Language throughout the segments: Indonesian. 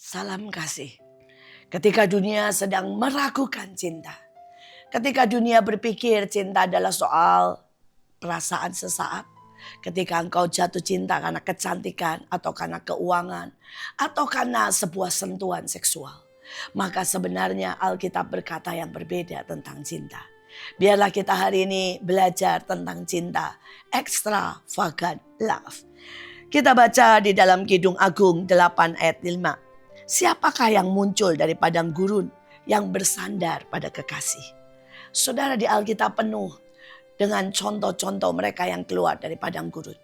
Salam kasih. Ketika dunia sedang meragukan cinta. Ketika dunia berpikir cinta adalah soal perasaan sesaat. Ketika engkau jatuh cinta karena kecantikan atau karena keuangan. Atau karena sebuah sentuhan seksual. Maka sebenarnya Alkitab berkata yang berbeda tentang cinta. Biarlah kita hari ini belajar tentang cinta. Extravagant love. Kita baca di dalam Kidung Agung 8 ayat 5. Siapakah yang muncul dari padang gurun yang bersandar pada kekasih? Saudara, di Alkitab penuh dengan contoh-contoh mereka yang keluar dari padang gurun.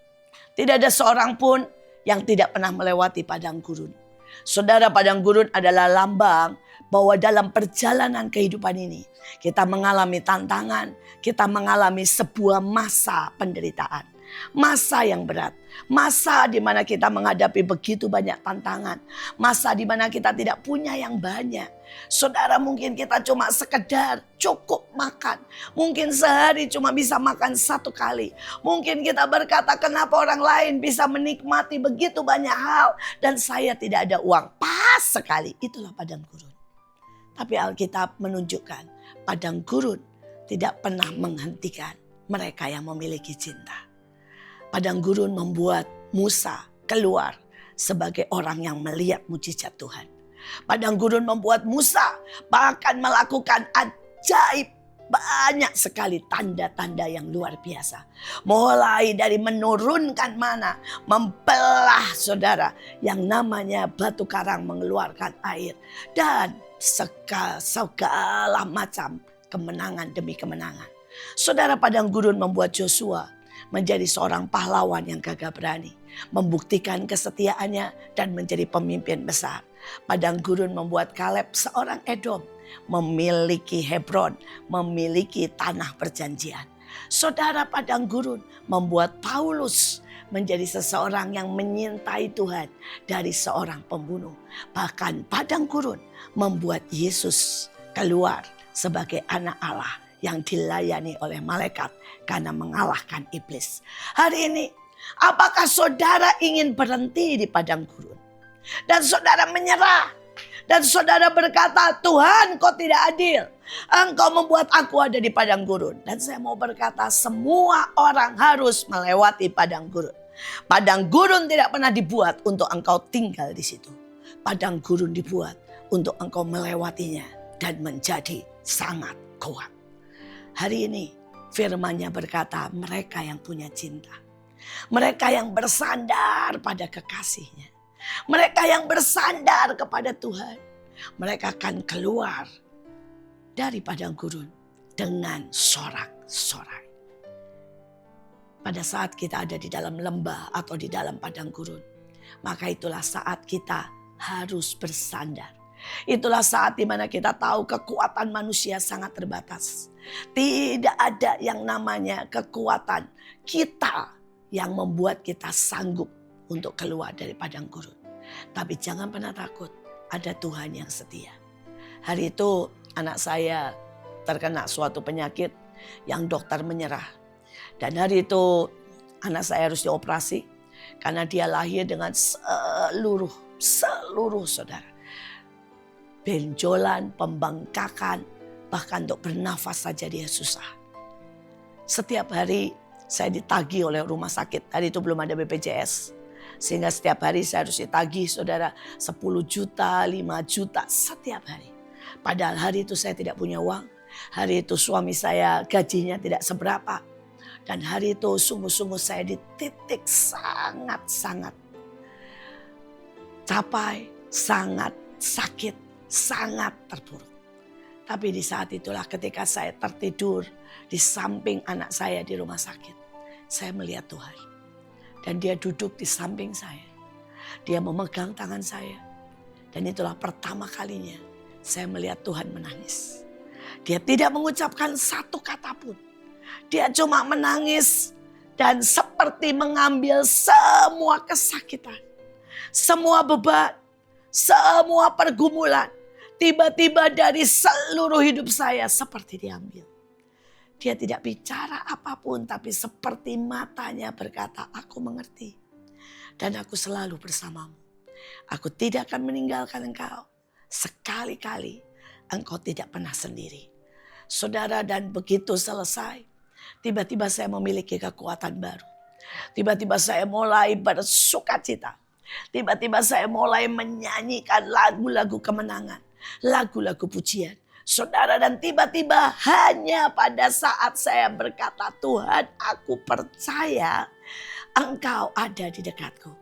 Tidak ada seorang pun yang tidak pernah melewati padang gurun. Saudara, padang gurun adalah lambang bahwa dalam perjalanan kehidupan ini kita mengalami tantangan, kita mengalami sebuah masa penderitaan. Masa yang berat, masa di mana kita menghadapi begitu banyak tantangan, masa di mana kita tidak punya yang banyak. Saudara, mungkin kita cuma sekedar cukup makan, mungkin sehari cuma bisa makan satu kali. Mungkin kita berkata, kenapa orang lain bisa menikmati begitu banyak hal dan saya tidak ada uang. Pas sekali, itulah padang gurun. Tapi Alkitab menunjukkan padang gurun tidak pernah menghentikan mereka yang memiliki cinta. Padang gurun membuat Musa keluar sebagai orang yang melihat mujizat Tuhan. Padang gurun membuat Musa bahkan melakukan ajaib, banyak sekali tanda-tanda yang luar biasa. Mulai dari menurunkan mana, membelah saudara yang namanya batu karang mengeluarkan air. Dan segala macam kemenangan demi kemenangan. Saudara, padang gurun membuat Joshua menjadi seorang pahlawan yang gagah berani. Membuktikan kesetiaannya dan menjadi pemimpin besar. Padang gurun membuat Kaleb seorang Edom. Memiliki Hebron, memiliki tanah perjanjian. Saudara, padang gurun membuat Paulus menjadi seseorang yang menyintai Tuhan dari seorang pembunuh. Bahkan padang gurun membuat Yesus keluar sebagai anak Allah yang dilayani oleh malaikat karena mengalahkan iblis. Hari ini, apakah saudara ingin berhenti di padang gurun? Dan saudara menyerah. Dan saudara berkata, Tuhan, kau tidak adil. Engkau membuat aku ada di padang gurun. Dan saya mau berkata, semua orang harus melewati padang gurun. Padang gurun tidak pernah dibuat untuk engkau tinggal di situ. Padang gurun dibuat untuk engkau melewatinya dan menjadi sangat kuat. Hari ini firman-Nya berkata, mereka yang punya cinta, mereka yang bersandar pada kekasihnya, mereka yang bersandar kepada Tuhan, mereka akan keluar dari padang gurun dengan sorak-sorai. Pada saat kita ada di dalam lembah atau di dalam padang gurun, maka itulah saat kita harus bersandar. Itulah saat dimana kita tahu kekuatan manusia sangat terbatas. Tidak ada yang namanya kekuatan kita yang membuat kita sanggup untuk keluar dari padang gurun. Tapi jangan pernah takut, ada Tuhan yang setia. Hari itu anak saya terkena suatu penyakit yang dokter menyerah. Dan hari itu anak saya harus dioperasi karena dia lahir dengan seluruh saudara. Benjolan, pembengkakan, bahkan untuk bernafas saja dia susah. Setiap hari saya ditagih oleh rumah sakit. Hari itu belum ada BPJS. Sehingga setiap hari saya harus ditagih saudara 10 juta, 5 juta setiap hari. Padahal hari itu saya tidak punya uang. Hari itu suami saya gajinya tidak seberapa. Dan hari itu sungguh-sungguh saya di titik sangat-sangat capai, sangat sakit. Sangat terpuruk. Tapi di saat itulah ketika saya tertidur di samping anak saya di rumah sakit. Saya melihat Tuhan. Dan dia duduk di samping saya. Dia memegang tangan saya. Dan itulah pertama kalinya saya melihat Tuhan menangis. Dia tidak mengucapkan satu kata pun. Dia cuma menangis dan seperti mengambil semua kesakitan. Semua beban. Semua pergumulan tiba-tiba dari seluruh hidup saya seperti diambil. Dia tidak bicara apapun tapi seperti matanya berkata, aku mengerti dan aku selalu bersamamu. Aku tidak akan meninggalkan engkau. Sekali-kali engkau tidak pernah sendiri. Saudara, dan begitu selesai, tiba-tiba saya memiliki kekuatan baru. Tiba-tiba saya mulai bersukacita. Tiba-tiba saya mulai menyanyikan lagu-lagu kemenangan, lagu-lagu pujian. Saudara, dan tiba-tiba hanya pada saat saya berkata, Tuhan, aku percaya engkau ada di dekatku.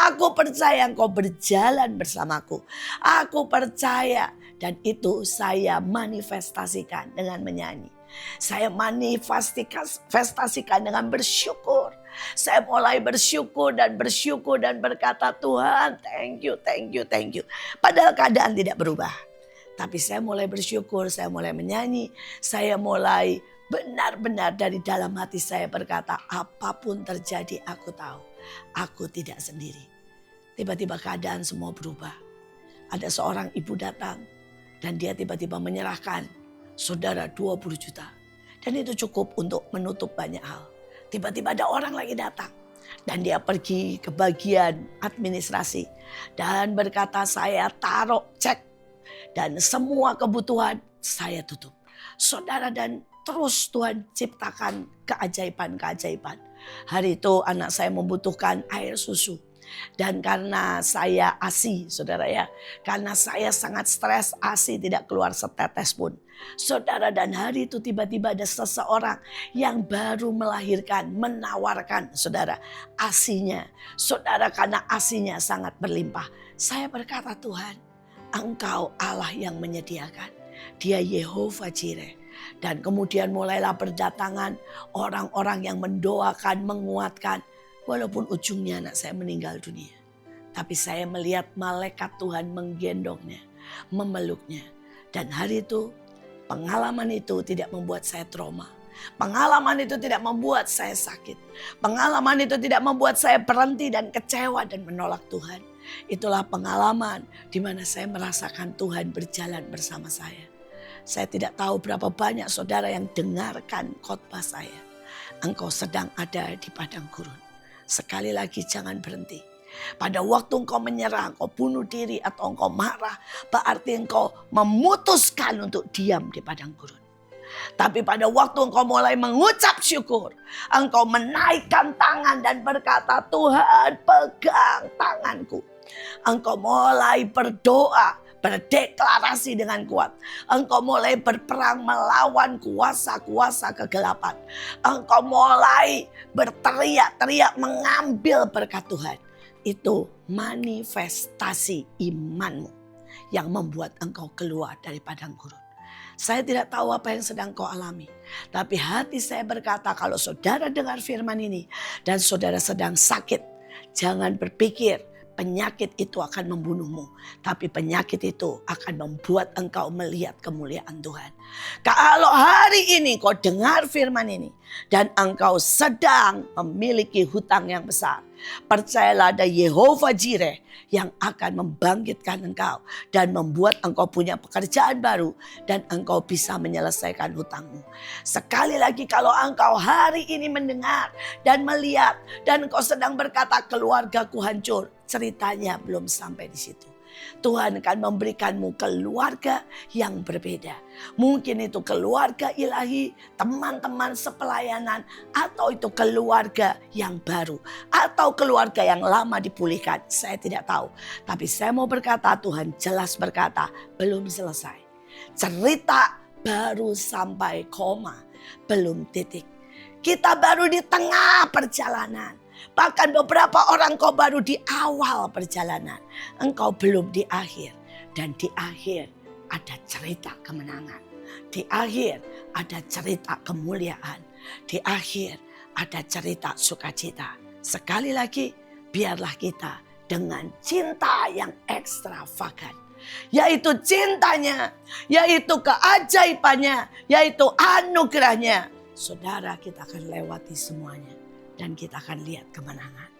Aku percaya engkau berjalan bersamaku. Aku percaya, dan itu saya manifestasikan dengan menyanyi. Saya manifestasikan dengan bersyukur. Saya mulai bersyukur dan berkata, Tuhan, thank you, thank you, thank you. Padahal keadaan tidak berubah. Tapi saya mulai bersyukur, saya mulai menyanyi, saya mulai benar-benar dari dalam hati saya berkata, apapun terjadi aku tahu, aku tidak sendiri. Tiba-tiba keadaan semua berubah. Ada seorang ibu datang dan dia tiba-tiba menyerahkan saudara 20 juta. Dan itu cukup untuk menutup banyak hal. Tiba-tiba ada orang lagi datang. Dan dia pergi ke bagian administrasi. Dan berkata, saya taruh cek. Dan semua kebutuhan saya tutup. Saudara, dan terus Tuhan ciptakan keajaiban-keajaiban. Hari itu anak saya membutuhkan air susu. Dan karena saya ASI, saudara ya. Karena saya sangat stres, ASI tidak keluar setetes pun. Saudara, dan hari itu tiba-tiba ada seseorang yang baru melahirkan, menawarkan saudara ASInya. Saudara, karena ASInya sangat berlimpah. Saya berkata, Tuhan, engkau Allah yang menyediakan. Dia Yehova Jireh. Dan kemudian mulailah berdatangan orang-orang yang mendoakan, menguatkan. Walaupun ujungnya anak saya meninggal dunia. Tapi saya melihat malaikat Tuhan menggendongnya, memeluknya. Dan hari itu, pengalaman itu tidak membuat saya trauma. Pengalaman itu tidak membuat saya sakit. Pengalaman itu tidak membuat saya berhenti dan kecewa dan menolak Tuhan. Itulah pengalaman di mana saya merasakan Tuhan berjalan bersama saya. Saya tidak tahu berapa banyak saudara yang dengarkan khotbah saya. Engkau sedang ada di padang gurun. Sekali lagi jangan berhenti. Pada waktu engkau menyerah, engkau bunuh diri atau engkau marah, berarti engkau memutuskan untuk diam di padang gurun. Tapi pada waktu engkau mulai mengucap syukur, engkau menaikkan tangan dan berkata, Tuhan pegang tanganku. Engkau mulai berdoa, berdeklarasi dengan kuat. Engkau mulai berperang melawan kuasa-kuasa kegelapan. Engkau mulai berteriak-teriak mengambil berkat Tuhan. Itu manifestasi imanmu yang membuat engkau keluar dari padang gurun. Saya tidak tahu apa yang sedang kau alami. Tapi hati saya berkata, kalau saudara dengar firman ini dan saudara sedang sakit, jangan berpikir penyakit itu akan membunuhmu. Tapi penyakit itu akan membuat engkau melihat kemuliaan Tuhan. Kalau hari ini kau dengar firman ini dan engkau sedang memiliki hutang yang besar, percayalah ada Yehova Jireh yang akan membangkitkan engkau dan membuat engkau punya pekerjaan baru dan engkau bisa menyelesaikan hutangmu. Sekali lagi, kalau engkau hari ini mendengar dan melihat dan engkau sedang berkata keluargaku hancur, ceritanya belum sampai di situ. Tuhan akan memberikanmu keluarga yang berbeda. Mungkin itu keluarga ilahi, teman-teman sepelayanan, atau itu keluarga yang baru, atau keluarga yang lama dipulihkan. Saya tidak tahu. Tapi saya mau berkata, Tuhan jelas berkata, belum selesai. Cerita baru sampai koma, belum titik. Kita baru di tengah perjalanan. Bahkan beberapa orang kau baru di awal perjalanan. Engkau belum di akhir. Dan di akhir ada cerita kemenangan. Di akhir ada cerita kemuliaan. Di akhir ada cerita sukacita. Sekali lagi, biarlah kita dengan cinta yang ekstravagan. Yaitu cintanya, yaitu keajaibannya, yaitu anugerahnya. Saudara, kita akan lewati semuanya. Dan kita akan lihat kemenangan.